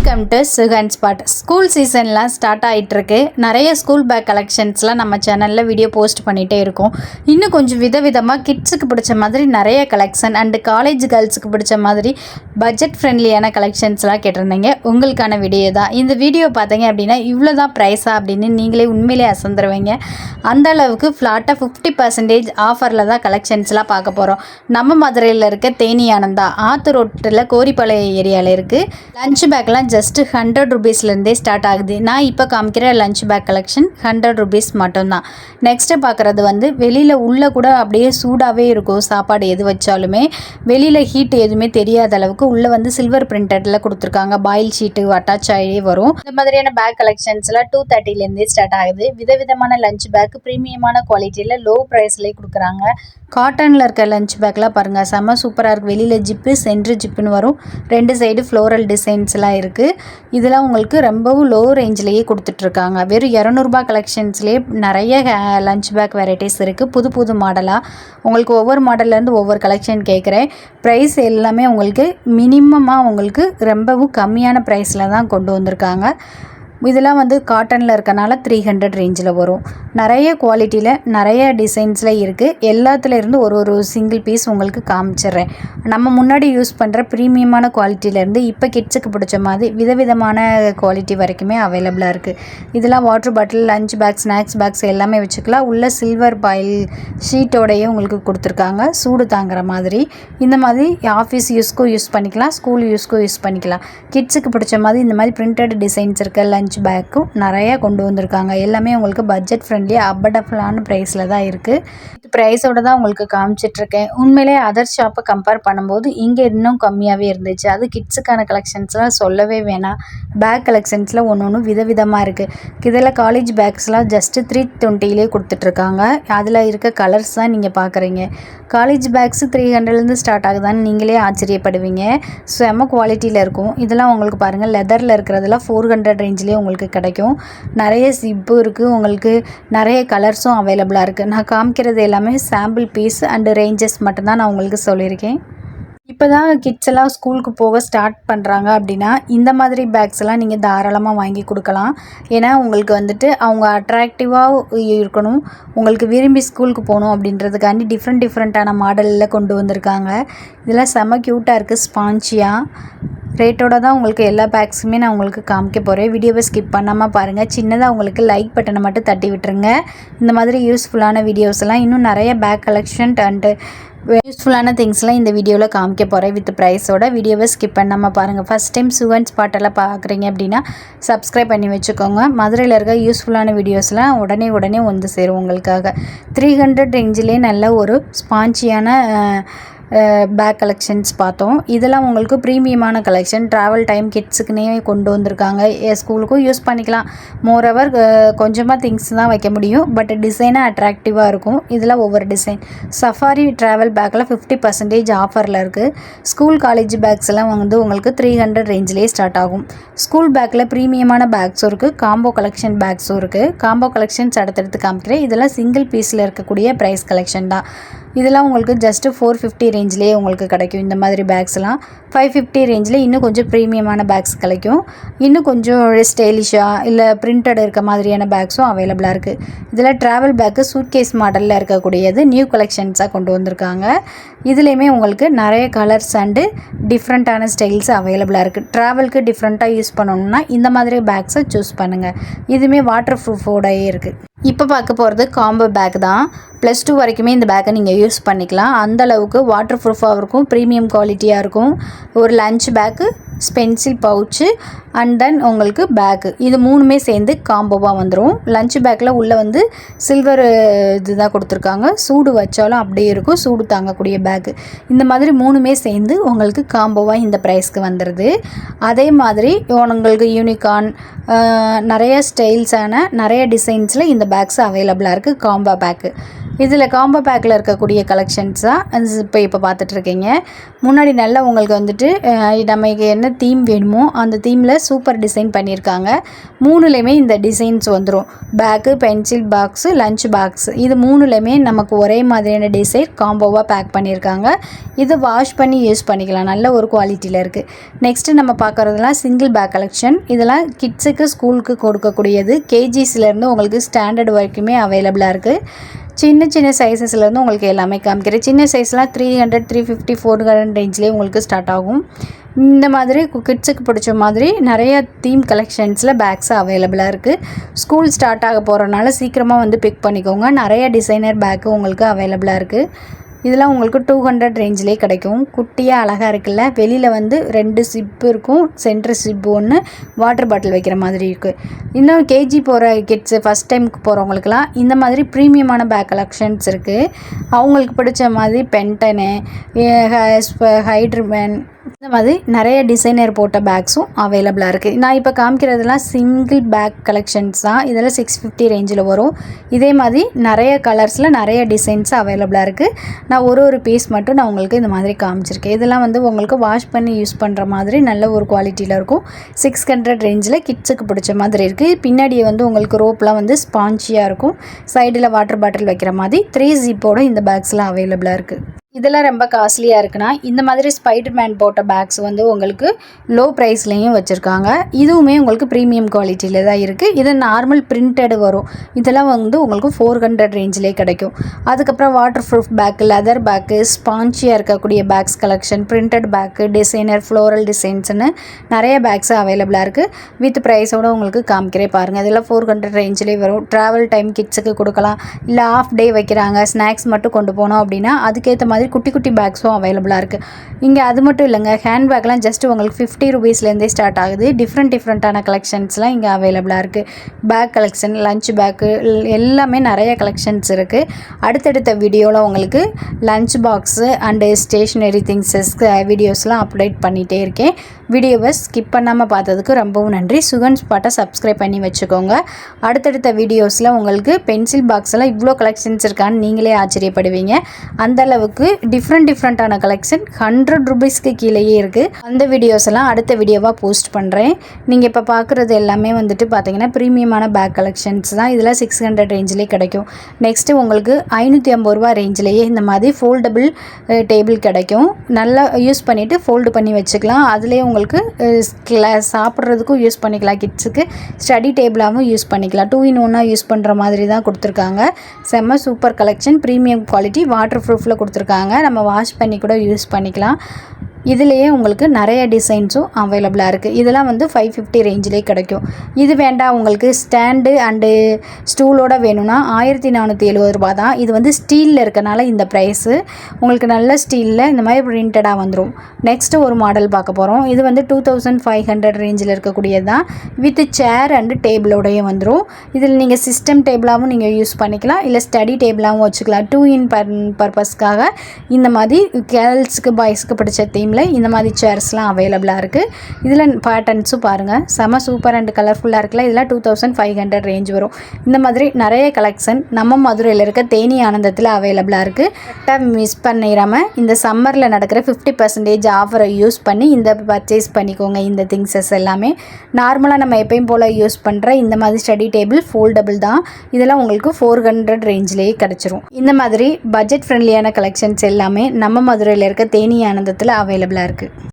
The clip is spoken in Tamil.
Welcome to Sugan spot. School சீசன்லாம் ஸ்டார்ட் ஆகிட்டுருக்கு. நிறைய ஸ்கூல் பேக் கலெக்ஷன்ஸ்லாம் நம்ம சேனலில் வீடியோ போஸ்ட் பண்ணிகிட்டே இருக்கோம். இன்னும் கொஞ்சம் விதவிதமாக கிட்ஸுக்கு பிடிச்ச மாதிரி நிறைய கலெக்ஷன் அண்டு காலேஜ் கேர்ள்ஸுக்கு பிடிச்ச மாதிரி பட்ஜெட் ஃப்ரெண்ட்லியான கலெக்ஷன்ஸ்லாம் கேட்டிருந்தீங்க. உங்களுக்கான வீடியோ தான் இந்த வீடியோ. பார்த்தீங்க அப்படின்னா இவ்வளோ தான் ப்ரைஸா அப்படின்னு நீங்களே உண்மையிலே அசந்துருவீங்க. அந்த அளவுக்கு ஃப்ளாட்டாக 50% ஆஃபரில் தான் கலெக்ஷன்ஸ்லாம் பார்க்க போகிறோம். நம்ம மதுரையில் இருக்க தேனி ஆனந்தா ஆத்து ரோட்டில் கோரிப்பாளையம் ஏரியாவில் இருக்குது. லஞ்ச் பேக்லாம் ஜஸ்ட்டு 100 ருபீஸ்லேருந்தே ஸ்டார்ட் ஆகுது. நான் இப்போ காமிக்கிற லஞ்ச் பேக் கலெக்ஷன் 100 ருபீஸ் மட்டும்தான். நெக்ஸ்ட்டு பார்க்குறது வந்து வெளியில் உள்ளே கூட அப்படியே சூடாகவே இருக்கும். சாப்பாடு எது வச்சாலுமே வெளியில் ஹீட் எதுவுமே தெரியாத அளவுக்கு உள்ளே வந்து சில்வர் பிரிண்டடில் கொடுத்துருக்காங்க. பாயில் ஷீட்டு அட்டாச் ஆகி வரும். இந்த மாதிரியான பேக் கலெக்ஷன்ஸ்லாம் 230லேருந்தே ஸ்டார்ட் ஆகுது. விதவிதமான லஞ்ச் பேக் ப்ரீமியமான குவாலிட்டியில் லோ ப்ரைஸ்லேயே கொடுக்குறாங்க. காட்டனில் இருக்க லஞ்ச் பேக்லாம் பாருங்கள், செம்ம சூப்பராக இருக்குது. வெளியில் ஜிப்பு சென்ட்ரு ஜிப்புன்னு வரும். 2 சைடு ஃப்ளோரல் டிசைன்ஸ்லாம் இருக்குது. இதெல்லாம் உங்களுக்கு ரொம்பவும் லோ ரேஞ்சிலேயே கொடுத்துட்ருக்காங்க. வெறும் 200 கலெக்ஷன்ஸ்லேயே நிறைய லஞ்ச் பேக் வெரைட்டிஸ் இருக்குது. புது புது மாடலாக உங்களுக்கு ஒவ்வொரு மாடல்லேருந்து ஒவ்வொரு கலெக்ஷன் கேட்குறேன். ப்ரைஸ் எல்லாமே உங்களுக்கு மினிமமாக உங்களுக்கு ரொம்பவும் கம்மியான ப்ரைஸில் தான் கொண்டு வந்திருக்காங்க. இதெல்லாம் வந்து காட்டனில் இருக்கனால 300 ரேஞ்சில் வரும். நிறைய குவாலிட்டியில் நிறைய டிசைன்ஸில் இருக்குது. எல்லாத்துலேருந்து ஒரு சிங்கிள் பீஸ் உங்களுக்கு காமிச்சிட்றேன். நம்ம முன்னாடி யூஸ் பண்ணுற ப்ரீமியமான குவாலிட்டியிலேருந்து இப்போ கிட்ஸுக்கு பிடிச்ச மாதிரி விதவிதமான குவாலிட்டி வரைக்குமே அவைலபிளாக இருக்குது. இதெல்லாம் water bottle, lunch bag, snacks bags எல்லாமே வச்சுக்கலாம். உள்ள சில்வர் பாயில் ஷீட்டோடையே உங்களுக்கு கொடுத்துருக்காங்க, சூடு தாங்குற மாதிரி. இந்த மாதிரி ஆஃபீஸ் யூஸ்க்கும் யூஸ் பண்ணிக்கலாம், ஸ்கூல் யூஸ்க்கும் யூஸ் பண்ணிக்கலாம். கிட்ஸுக்கு பிடிச்ச மாதிரி இந்த மாதிரி பிரிண்டட் டிசைன்ஸ் இருக்க லஞ்ச் பேக்கும் நிறையா கொண்டு வந்திருக்காங்க. எல்லாமே உங்களுக்கு பட்ஜெட் ஃப்ரெண்ட்லி அஃபர்டபுளான ப்ரைஸில் தான் இருக்குது. இது ப்ரைஸோடு தான் உங்களுக்கு காமிச்சிட்ருக்கேன். உண்மையிலே அதர் ஷாப்பை கம்பேர் பண்ணும்போது இங்கே இன்னும் கம்மியாகவே இருந்துச்சு. அது கிட்ஸுக்கான கலெக்ஷன்ஸ்லாம் சொல்லவே வேணாம். பேக் கலெக்ஷன்ஸில் ஒன்று விதவிதமாக இருக்குது. இதில் காலேஜ் பேக்ஸ்லாம் ஜஸ்ட்டு 320லே கொடுத்துட்ருக்காங்க. அதில் இருக்க கலர்ஸ் தான் நீங்கள் பார்க்குறீங்க. காலேஜ் பேக்ஸு 300லேருந்து ஸ்டார்ட் ஆகுதான்னு நீங்களே ஆச்சரியப்படுவீங்க. செம்ம குவாலிட்டியில் இருக்கும். இதெல்லாம் உங்களுக்கு பாருங்கள், லெதரில் இருக்கிறதுலாம் 400 ரேஞ்சிலே உங்களுக்கு கிடைக்கும். நிறைய ஜிப்பு இருக்குது. உங்களுக்கு நிறைய கலர்ஸும் அவைலபிளாக இருக்குது. நான் காமிக்கிறது எல்லாமே சாம்பிள் பீஸ் அண்டு ரேஞ்சஸ் மட்டும்தான் நான் உங்களுக்கு சொல்லியிருக்கேன். இப்போ தான் கிட்ஸ் எல்லாம் ஸ்கூலுக்கு போக ஸ்டார்ட் பண்ணுறாங்க அப்படின்னா இந்த மாதிரி பேக்ஸ் எல்லாம் நீங்கள் தாராளமாக வாங்கி கொடுக்கலாம். ஏன்னா உங்களுக்கு வந்துட்டு அவங்க அட்ராக்டிவாக இருக்கணும், உங்களுக்கு விரும்பி ஸ்கூலுக்கு போகணும் அப்படின்றதுக்காண்டி டிஃப்ரெண்ட்டான மாடலில் கொண்டு வந்திருக்காங்க. இதெல்லாம் செம்ம க்யூட்டாக இருக்குது. ஸ்பான்ச்சியாக ரேட்டோட தான் உங்களுக்கு எல்லா பேக்ஸுமே நான் உங்களுக்கு காமிக்க போகிறேன். வீடியோவை ஸ்கிப் பண்ணாமல் பாருங்கள். சின்னதாக உங்களுக்கு லைக் பட்டனை மட்டும் தட்டி விட்டுருங்க. இந்த மாதிரி யூஸ்ஃபுல்லான வீடியோஸ் எல்லாம் இன்னும் நிறைய பேக் கலெக்ஷன் அண்டு யூஸ்ஃபுல்லான திங்ஸ்லாம் இந்த வீடியோவில் காமிக்க போகிறேன் வித் ப்ரைஸோட. வீடியோவை ஸ்கிப் பண்ணாமல் பாருங்கள். ஃபஸ்ட் டைம் சுகன் ஸ்பாட்டெல்லாம் பார்க்குறீங்க அப்படின்னா சப்ஸ்கிரைப் பண்ணி வச்சுக்கோங்க. மதுரையில் இருக்க யூஸ்ஃபுல்லான வீடியோஸ்லாம் உடனே வந்து சேரும் உங்களுக்காக. 300 ரேஞ்சிலே நல்ல ஒரு ஸ்பான்ச்சியான பேக் கலெக்ஷன்ஸ் பார்த்தோம். இதெல்லாம் உங்களுக்கு ப்ரீமியமான கலெக்ஷன். ட்ராவல் டைம் கிட்ஸுக்குன்னே கொண்டு வந்திருக்காங்க. ஸ்கூலுக்கும் யூஸ் பண்ணிக்கலாம். மோரோவர் கொஞ்சமாக திங்ஸ் தான் வைக்க முடியும், பட் டிசைனாக அட்ராக்டிவாக இருக்கும். இதெல்லாம் ஒவ்வொரு டிசைன். சஃபாரி ட்ராவல் பேக்கில் 50% ஆஃபரில் இருக்குது. ஸ்கூல் காலேஜ் பேக்ஸ் எல்லாம் வந்து உங்களுக்கு 300 ரேஞ்சிலே ஸ்டார்ட் ஆகும். ஸ்கூல் பேக்கில் ப்ரீமியமான பேக்ஸும் இருக்குது, காம்போ கலெக்ஷன் பேக்ஸும் இருக்குது. காம்போ கலெக்ஷன்ஸ் அடுத்தடுத்து காமிக்கிறேன். இதெல்லாம் சிங்கிள் பீஸில் இருக்கக்கூடிய ப்ரைஸ் கலெக்ஷன் தான். இதெல்லாம் உங்களுக்கு ஜஸ்ட்டு 450 ரேஞ்சிலே உங்களுக்கு கிடைக்கும். இந்த மாதிரி பேக்ஸ்லாம் 550 ரேஞ்சில் இன்னும் கொஞ்சம் ப்ரீமியமான பேக்ஸ் கிடைக்கும். இன்னும் கொஞ்சம் ஸ்டைலிஷாக இல்லை பிரிண்டட் இருக்க மாதிரியான பேக்ஸும் அவைலபிளாக இருக்குது. இதில் ட்ராவல் பேக்கு சூட்கேஸ் மாடலில் இருக்கக்கூடியது நியூ கலெக்ஷன்ஸாக கொண்டு வந்திருக்காங்க. இதுலேயுமே உங்களுக்கு நிறைய கலர்ஸ் அண்டு டிஃப்ரெண்ட்டான ஸ்டைல்ஸ் அவைலபிளாக இருக்குது. ட்ராவலுக்கு டிஃப்ரெண்ட்டாக யூஸ் பண்ணணுன்னா இந்த மாதிரி பேக்ஸை சூஸ் பண்ணுங்கள். இதுவுமே வாட்டர் ப்ரூஃபோடையே இருக்குது. இப்போ பார்க்க போகிறது காம்போ பேக் தான். +2 வரைக்குமே இந்த பேக்கை நீங்கள் யூஸ் பண்ணிக்கலாம். அந்தளவுக்கு வாட்டர் ப்ரூஃபாக இருக்கும், ப்ரீமியம் குவாலிட்டியாக இருக்கும். ஒரு lunch bag, pencil pouch and then உங்களுக்கு பேக்கு, இது 3மே சேர்ந்து காம்போவாக வந்துடும். லஞ்ச் பேக்கில் உள்ளே வந்து சில்வர் இதுதான் கொடுத்துருக்காங்க. சூடு வச்சாலும் அப்படியே இருக்கும், சூடு தாங்கக்கூடிய பேக்கு. இந்த மாதிரி 3மே சேர்ந்து உங்களுக்கு காம்போவாக இந்த ப்ரைஸ்க்கு வந்துடுது. அதே மாதிரி உங்களுக்கு யூனிகார்ன் நிறைய ஸ்டைல்ஸான நிறைய டிசைன்ஸில் இந்த பேக்ஸ் அவைலபிளாக இருக்குது. Combo bag. இதில் காம்போ பேக்கில் இருக்கக்கூடிய கலெக்ஷன்ஸ் தான் இப்போ பார்த்துட்ருக்கீங்க. முன்னாடி நல்லா உங்களுக்கு வந்துட்டு நமக்கு என்ன தீம் வேணுமோ அந்த தீமில் சூப்பர் டிசைன் பண்ணியிருக்காங்க. 3லேயுமே இந்த டிசைன்ஸ் வந்துடும். Bag, pencil box, lunch box, இது 3லேயுமே நமக்கு ஒரே மாதிரியான டிசைன் காம்போவாக பேக் பண்ணியிருக்காங்க. இது வாஷ் பண்ணி யூஸ் பண்ணிக்கலாம், நல்ல ஒரு குவாலிட்டியில் இருக்குது. நெக்ஸ்ட்டு நம்ம பார்க்குறதுலாம் சிங்கிள் பேக் கலெக்ஷன். இதெல்லாம் கிட்ஸுக்கு ஸ்கூலுக்கு கொடுக்கக்கூடியது. கேஜிஸ்லேருந்து உங்களுக்கு ஸ்டாண்டர்ட் வரைக்குமே அவைலபிளாக இருக்குது. சின்ன சின்ன சைஸஸ்லேருந்து உங்களுக்கு எல்லாமே காமிக்கிறேன். சின்ன சைஸ்லாம் 300, 350, 400 ரேஞ்சிலே உங்களுக்கு ஸ்டார்ட் ஆகும். இந்த மாதிரி கிட்ஸுக்கு பிடிச்ச மாதிரி நிறைய தீம் கலெக்ஷன்ஸில் பேக்ஸ் அவைலபிளாக இருக்குது. ஸ்கூல் ஸ்டார்ட் ஆக போகிறனால சீக்கிரமாக வந்து பிக் பண்ணிக்கோங்க. நிறைய டிசைனர் பேக்கு உங்களுக்கு அவைலபிளாக இருக்குது. இதெல்லாம் உங்களுக்கு 200 ரேஞ்சிலே கிடைக்கும். குட்டியாக அழகாக இருக்குல்ல. வெளியில் வந்து 2 சிப்பு இருக்கும், சென்டர் சிப்பு ஒன்று, வாட்டர் பாட்டில் வைக்கிற மாதிரி இருக்குது. இன்னும் கேஜி போகிற கிட்ஸு, ஃபஸ்ட் டைமுக்கு போகிறவங்களுக்குலாம் இந்த மாதிரி ப்ரீமியமான பேக் கலெக்ஷன்ஸ் இருக்குது. அவங்களுக்கு பிடிச்ச மாதிரி பென்டனு, ஹைட்ருமேன், இந்த மாதிரி நிறைய டிசைனர் போட்ட பேக்ஸும் அவைலபிளாக இருக்குது. நான் இப்போ காமிக்கிறதுலாம் சிங்கிள் பேக் கலெக்ஷன்ஸ் தான். இதெல்லாம் 650 ரேஞ்சில் வரும். இதே மாதிரி நிறைய கலர்ஸில் நிறைய டிசைன்ஸ் அவைலபிளாக இருக்குது. நான் ஒரு பீஸ் மட்டும் நான் உங்களுக்கு இந்த மாதிரி காமிச்சிருக்கேன். இதெல்லாம் வந்து உங்களுக்கு வாஷ் பண்ணி யூஸ் பண்ணுற மாதிரி நல்ல ஒரு குவாலிட்டியில் இருக்கும். 600 ரேஞ்சில் கிட்ஸுக்கு பிடிச்ச மாதிரி இருக்குது. பின்னாடி வந்து உங்களுக்கு ரோப்லாம் வந்து ஸ்பான்ச்சியாக இருக்கும். சைடில் வாட்டர் பாட்டில் வைக்கிற மாதிரி 3 ஜிப்போட இந்த பேக்ஸ்லாம் அவைலபிளாக இருக்குது. இதெல்லாம் ரொம்ப காஸ்ட்லியாக இருக்குன்னா இந்த மாதிரி ஸ்பைடர்மேன் போட்ட பேக்ஸ் வந்து உங்களுக்கு லோ ப்ரைஸ்லேயும் வச்சுருக்காங்க. இதுவுமே உங்களுக்கு ப்ரீமியம் குவாலிட்டியில் தான் இருக்குது. இது நார்மல் பிரிண்டடு வரும். இதெல்லாம் வந்து உங்களுக்கு 400 ரேஞ்சிலே கிடைக்கும். அதுக்கப்புறம் water proof bag, leather bag, ஸ்பான்ச்சியாக இருக்கக்கூடிய bags collection, printed bag, designer, floral டிசைன்ஸ்னு நிறைய பேக்ஸ் அவைலபிளாக இருக்குது. வித் ப்ரைஸோடு உங்களுக்கு காமிக்கிறே பாருங்கள். இதெல்லாம் 400 ரேஞ்சிலே வரும். ட்ராவல் டைம் கிட்ஸுக்கு கொடுக்கலாம், இல்லை ஆஃப் டே வைக்கிறாங்க, ஸ்நாக்ஸ் மட்டும் கொண்டு போனோம் அப்படின்னா அதுக்கேற்ற மாதிரி குட்டி குட்டி பேக்ஸும் அவைலபிளாக இருக்குது. இங்கே அது மட்டும் இல்லைங்க, ஹேண்ட் பேக்லாம் ஜஸ்ட் உங்களுக்கு 50 ரூபீஸ்லேருந்தே ஸ்டார்ட் ஆகுது. டிஃப்ரெண்ட்டான கலெக்ஷன்ஸ்லாம் இங்கே அவைலபிளாக இருக்குது. பேக் கலெக்ஷன், லஞ்ச் பேக்கு, எல்லாமே நிறைய கலெக்ஷன்ஸ் இருக்குது. அடுத்தடுத்த வீடியோவில் உங்களுக்கு lunch box and stationery things வீடியோஸ்லாம் அப்டேட் பண்ணிகிட்டே இருக்கேன். வீடியோவை ஸ்கிப் பண்ணாமல் பார்த்ததுக்கு ரொம்பவும் நன்றி. சுகன் ஸ்பாட்டை சப்ஸ்கிரைப் பண்ணி வச்சுக்கோங்க. அடுத்தடுத்த வீடியோஸில் உங்களுக்கு பென்சில் பாக்ஸெல்லாம் இவ்வளோ கலெக்ஷன்ஸ் இருக்கான்னு நீங்களே ஆச்சரியப்படுவீங்க. அந்தளவுக்கு டிஃப்ரெண்ட்டான கலெக்ஷன் 100 ரூபீஸ்க்கு கீழேயே இருக்குது. அந்த வீடியோஸ் எல்லாம் அடுத்த வீடியோவாக போஸ்ட் பண்ணுறேன். நீங்கள் இப்போ பார்க்குறது எல்லாமே வந்துட்டு பார்த்தீங்கன்னா ப்ரீமியமான பேக் கலெக்ஷன்ஸ் தான். இதெல்லாம் 600 ரேஞ்சிலே கிடைக்கும். நெக்ஸ்ட்டு உங்களுக்கு 550 ரூபா ரேஞ்சிலேயே இந்த மாதிரி ஃபோல்டபுள் டேபிள் கிடைக்கும். நல்லா யூஸ் பண்ணிவிட்டு ஃபோல்டு பண்ணி வச்சுக்கலாம். அதுலேயே உங்களுக்கு சாப்பிட்றதுக்கும் யூஸ் பண்ணிக்கலாம். கிட்ஸுக்கு ஸ்டடி டேபிளாகவும் யூஸ் பண்ணிக்கலாம். 2 in 1 யூஸ் பண்ணுற மாதிரி தான் கொடுத்துருக்காங்க. செம்ம super collection, premium quality, water ப்ரூஃபில் கொடுத்துருக்காங்க. நம்ம வாஷ் பண்ணி கூட யூஸ் பண்ணிக்கலாம். இதுலேயே உங்களுக்கு நிறைய டிசைன்ஸும் அவைலபிளாக இருக்குது. இதெல்லாம் வந்து 550 ரேஞ்சிலே கிடைக்கும். இது வேண்டாம் உங்களுக்கு ஸ்டாண்டு அண்டு ஸ்டூலோட வேணும்னா 1470 ரூபா தான். இது வந்து ஸ்டீலில் இருக்கனால இந்த ப்ரைஸு. உங்களுக்கு நல்ல ஸ்டீலில் இந்த மாதிரி பிரிண்டடாக வந்துடும். நெக்ஸ்ட்டு ஒரு மாடல் பார்க்க போகிறோம். இது வந்து 2500 ரேஞ்சில் இருக்கக்கூடியது தான். வித் சேர் அண்டு டேபிளோடையும் வந்துடும். இதில் நீங்கள் சிஸ்டம் டேபிளாகவும் நீங்கள் யூஸ் பண்ணிக்கலாம், இல்லை ஸ்டடி டேபிளாகவும் வச்சுக்கலாம். 2 in பர்பஸ்க்காக இந்த மாதிரி கேர்ள்ஸுக்கு பாய்ஸுக்கு பிடிச்ச தீம் இந்த மாதிரி சேர்ஸ்லாம் அவைலபிளாக இருக்குது. இதில் பேட்டர்ன்ஸும் பாருங்கள், செம சூப்பர் அண்ட் கலர்ஃபுல்லாக இருக்குல்ல. இதெல்லாம் 2500 ரேஞ்ச் வரும். இந்த மாதிரி நிறைய கலெக்ஷன் நம்ம மதுரையில் இருக்க தேனி ஆனந்தத்தில் அவைலபிளாக இருக்குது. கரெக்டாக மிஸ் பண்ணிடாமல் இந்த சம்மரில் நடக்கிற 50% ஆஃபரை யூஸ் பண்ணி இந்த பர்ச்சேஸ் பண்ணிக்கோங்க. இந்த திங்ஸஸ் எல்லாமே நார்மலாக நம்ம எப்பயும் போல் யூஸ் பண்ணுற இந்த மாதிரி ஸ்டடி டேபிள் ஃபோல்டபுள் தான். இதெல்லாம் உங்களுக்கு 400 ரேஞ்சிலேயே கிடச்சிரும். இந்த மாதிரி பட்ஜெட் ஃப்ரெண்ட்லியான கலெக்ஷன்ஸ் எல்லாமே நம்ம மதுரையில் இருக்க தேனி ஆனந்தத்தில் அவைலபிளாக இருக்குது.